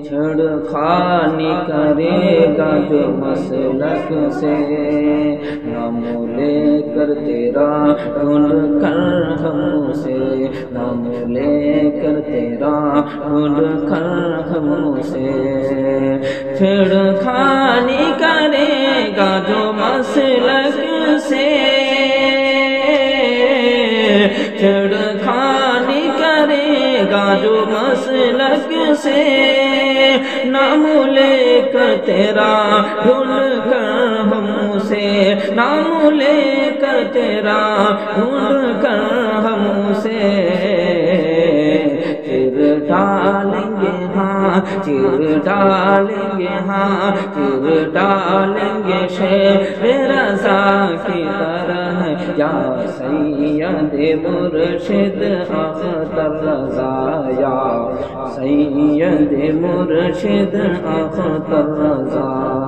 چھڑخانی کرے گا جو مسلک سے، نام لے کر تیرا ڈھونڈ کر ہم سے، نام لے کر تیرا ڈھونڈ کر ہم سے، چھڑخانی کرے گا جو مسلک سے، چھڑخانی کرے گا جو مسلک سے، نام لے کر تیرا ڈھونڈ کر ہم سے، نام لے کر تیرا ڈھونڈ کر ہم سے، چر ڈالیں گے ہاں، چر ڈالیں گے ہاں، چر ڈالیں گے شیر رضا کی طرح، یا سید مرشد اختر رضا، یا سید مرشد اختر رضا۔